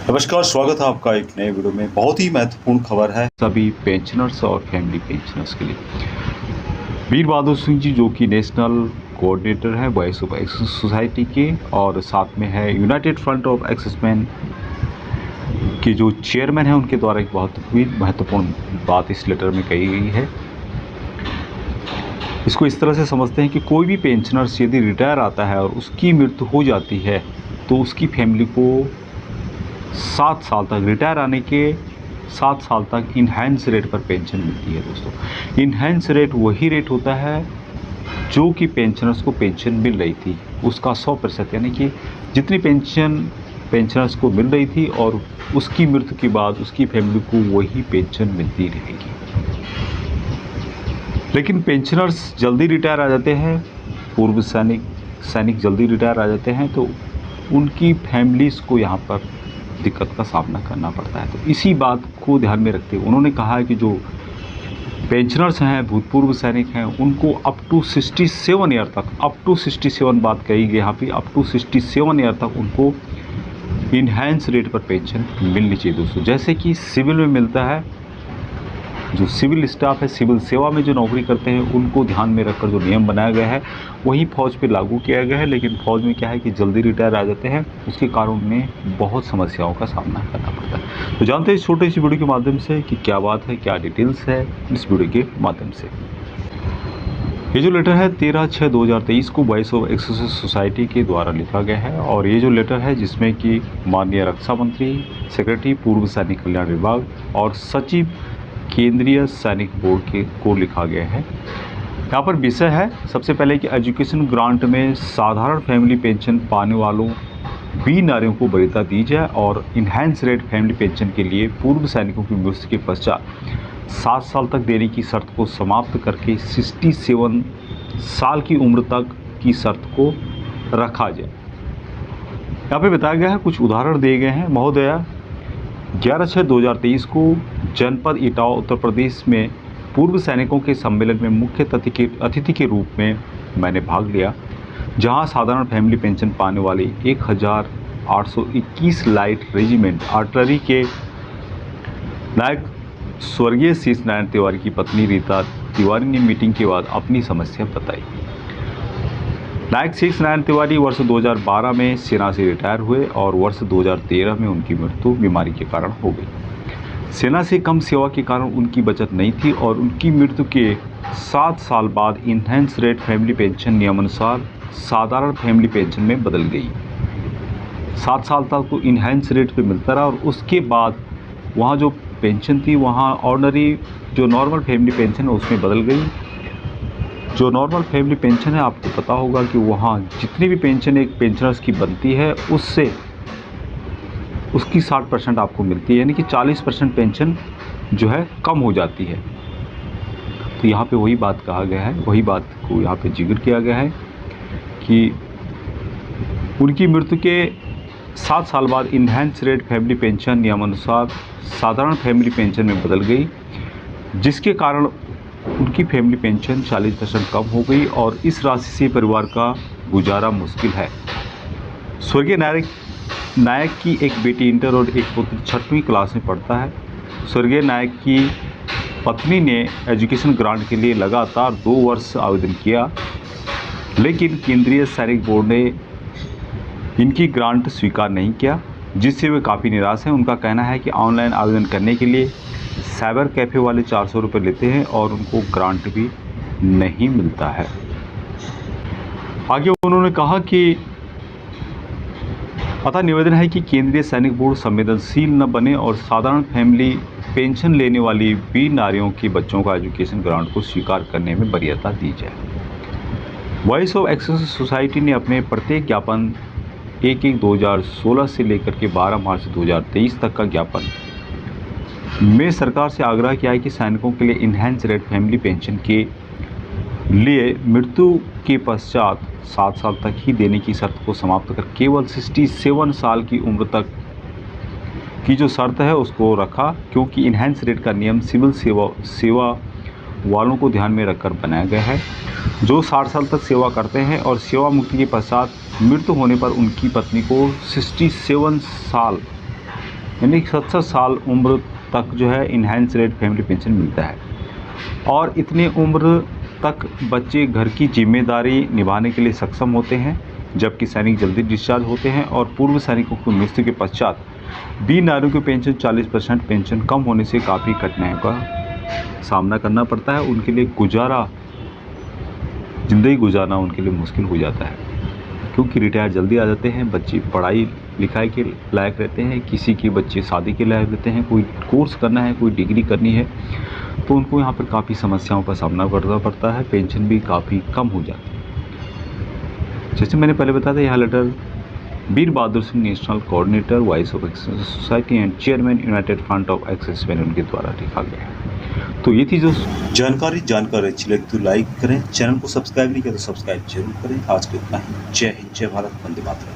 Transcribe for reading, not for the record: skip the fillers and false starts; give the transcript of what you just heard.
नमस्कार, स्वागत है आपका एक नए वीडियो में। बहुत ही महत्वपूर्ण खबर है सभी पेंशनर्स और फैमिली पेंशनर्स के लिए। वीर बहादुर सिंह जी जो कि नेशनल कोऑर्डिनेटर है वॉइस ऑफ एक्सेस सोसाइटी के, और साथ में है यूनाइटेड फ्रंट ऑफ एक्सेसमैन के जो चेयरमैन हैं, उनके द्वारा एक बहुत ही महत्वपूर्ण बात इस लेटर में कही गई है। इसको इस तरह से समझते हैं कि कोई भी पेंशनर्स यदि रिटायर आता है और उसकी मृत्यु हो जाती है तो उसकी फैमिली को 7 साल तक, रिटायर आने के 7 साल तक इन्हेंस रेट पर पेंशन मिलती है। दोस्तों, इन्हेंस रेट वही रेट होता है जो कि पेंशनर्स को पेंशन मिल रही थी उसका 100%, यानी कि जितनी पेंशन पेंशनर्स को मिल रही थी और उसकी मृत्यु के बाद उसकी फैमिली को वही पेंशन मिलती रहेगी। लेकिन पेंशनर्स जल्दी रिटायर आ जाते हैं, पूर्व सैनिक जल्दी रिटायर आ जाते हैं, तो उनकी फैमिलीज़ को यहाँ पर दिक्कत का सामना करना पड़ता है। तो इसी बात को ध्यान में रखते हुए उन्होंने कहा है कि जो पेंशनर्स हैं, भूतपूर्व सैनिक हैं, उनको अप टू 67 ईयर तक, अप टू 67 बात कही गई यहाँ पे, अप टू 67 ईयर तक उनको इन्हेंस रेट पर पेंशन मिलनी चाहिए। दोस्तों, जैसे कि सिविल में मिलता है, जो सिविल स्टाफ है, सिविल सेवा में जो नौकरी करते हैं, उनको ध्यान में रखकर जो नियम बनाया गया है वही फ़ौज पे लागू किया गया है। लेकिन फ़ौज में क्या है कि जल्दी रिटायर आ जाते हैं, उसके कारण उन्हें बहुत समस्याओं का सामना करना पड़ता है। तो जानते हैं इस छोटे सी वीडियो के माध्यम से कि क्या बात है, क्या डिटेल्स है इस वीडियो के माध्यम से। ये जो लेटर है 13/6/2023 को वॉइस ऑफ एक्सेस सोसाइटी के द्वारा लिखा गया है, और ये जो लेटर है जिसमें कि माननीय रक्षा मंत्री, सेक्रेटरी पूर्व सैनिक कल्याण विभाग और सचिव केंद्रीय सैनिक बोर्ड के को लिखा गया है। यहाँ पर विषय है सबसे पहले कि एजुकेशन ग्रांट में साधारण फैमिली पेंशन पाने वालों वीर नारियों को वरीयता दी जाए, और इन्हेंस रेट फैमिली पेंशन के लिए पूर्व सैनिकों की मृत्यु के पश्चात 7 साल तक देने की शर्त को समाप्त करके 67 साल की उम्र तक की शर्त को रखा जाए। यहाँ पे बताया गया है, कुछ उदाहरण दिए गए हैं। महोदया, 11/6/2023 को जनपद इटावा उत्तर प्रदेश में पूर्व सैनिकों के सम्मेलन में मुख्य अतिथि के रूप में मैंने भाग लिया, जहां साधारण फैमिली पेंशन पाने वाले 1821 लाइट रेजिमेंट आर्टिलरी के नायक स्वर्गीय शीश नारायण तिवारी की पत्नी रीता तिवारी ने मीटिंग के बाद अपनी समस्या बताई। नायक शीश नारायण तिवारी वर्ष 2012 में सेना से रिटायर हुए और वर्ष 2013 में उनकी मृत्यु बीमारी के कारण हो गई। सेना से कम सेवा के कारण उनकी बचत नहीं थी और उनकी मृत्यु के 7 साल बाद इन्हेंस रेट फैमिली पेंशन नियमानुसार साधारण फैमिली पेंशन में बदल गई। 7 साल तक तो इन्हेंस रेट पे मिलता रहा, और उसके बाद वहाँ जो पेंशन थी वहाँ ऑर्डनरी जो नॉर्मल फैमिली पेंशन है उसमें बदल गई। जो नॉर्मल फैमिली पेंशन है, आपको पता होगा कि वहाँ जितनी भी पेंशन एक पेंशनर्स की बनती है उससे उसकी 60% आपको मिलती है, यानी कि 40% पेंशन जो है कम हो जाती है। तो यहाँ पे वही बात कहा गया है, वही बात को यहाँ पे जिक्र किया गया है कि उनकी मृत्यु के 7 साल बाद इन्हेंस रेट फैमिली पेंशन नियमानुसार साधारण फैमिली पेंशन में बदल गई, जिसके कारण उनकी फैमिली पेंशन 40% कम हो गई और इस राशि से परिवार का गुजारा मुश्किल है। स्वर्गीय नायक की एक बेटी इंटर और एक पुत्र 6वीं क्लास में पढ़ता है। स्वर्गीय नायक की पत्नी ने एजुकेशन ग्रांट के लिए लगातार 2 वर्ष आवेदन किया, लेकिन केंद्रीय सैनिक बोर्ड ने इनकी ग्रांट स्वीकार नहीं किया, जिससे वे काफ़ी निराश हैं। उनका कहना है कि ऑनलाइन आवेदन करने के लिए साइबर कैफ़े वाले 400 रुपये लेते हैं और उनको ग्रांट भी नहीं मिलता है। आगे उन्होंने कहा कि अतः निवेदन है कि केंद्रीय सैनिक बोर्ड संवेदनशील न बने और साधारण फैमिली पेंशन लेने वाली वीर नारियों के बच्चों का एजुकेशन ग्रांट को स्वीकार करने में वरीयता दी जाए। वॉइस ऑफ एक्सेस सोसाइटी ने अपने प्रत्येक ज्ञापन 1/1/2016 से लेकर के 12 मार्च 2023 तक का ज्ञापन में सरकार से आग्रह किया है कि सैनिकों के लिए इन्हेंस रेट फैमिली पेंशन के लिए मृत्यु के पश्चात 7 साल तक ही देने की शर्त को समाप्त कर केवल 67 साल की उम्र तक की जो शर्त है उसको रखा, क्योंकि इन्हेंस रेट का नियम सिविल सेवा वालों को ध्यान में रखकर बनाया गया है, जो 60 साल तक सेवा करते हैं और सेवा मुक्ति के पश्चात मृत्यु होने पर उनकी पत्नी को 67 साल यानी 67 साल उम्र तक जो है इन्हेंस रेट फैमिली पेंशन मिलता है। और इतने उम्र तक बच्चे घर की जिम्मेदारी निभाने के लिए सक्षम होते हैं, जबकि सैनिक जल्दी डिस्चार्ज होते हैं। और पूर्व सैनिकों की मृत्यु के पश्चात वीर नारियों की पेंशन 40% पेंशन कम होने से काफ़ी कठिनाइयों का सामना करना पड़ता है। उनके लिए ज़िंदगी गुजारना उनके लिए मुश्किल हो जाता है, क्योंकि रिटायर जल्दी आ जाते हैं। बच्चे पढ़ाई लिखाई के लायक रहते हैं, किसी के बच्चे शादी के लायक रहते हैं, कोई कोर्स करना है, कोई डिग्री करनी है, तो उनको यहाँ पर काफ़ी समस्याओं का सामना करना पड़ता है। पेंशन भी काफ़ी कम हो जाती है। जैसे मैंने पहले बताया था, यह letter Veer Bahadur Singh national coordinator voice of access society and chairman united front of access man उनके द्वारा लिखा गया है। तो ये थी जो जानकारी अच्छी लगी तो लाइक करें, चैनल को सब्सक्राइब नहीं किया तो सब्सक्राइब जरूर करें। आज के इतना ही। जय हिंद, जय भारत, वंदे मातरम।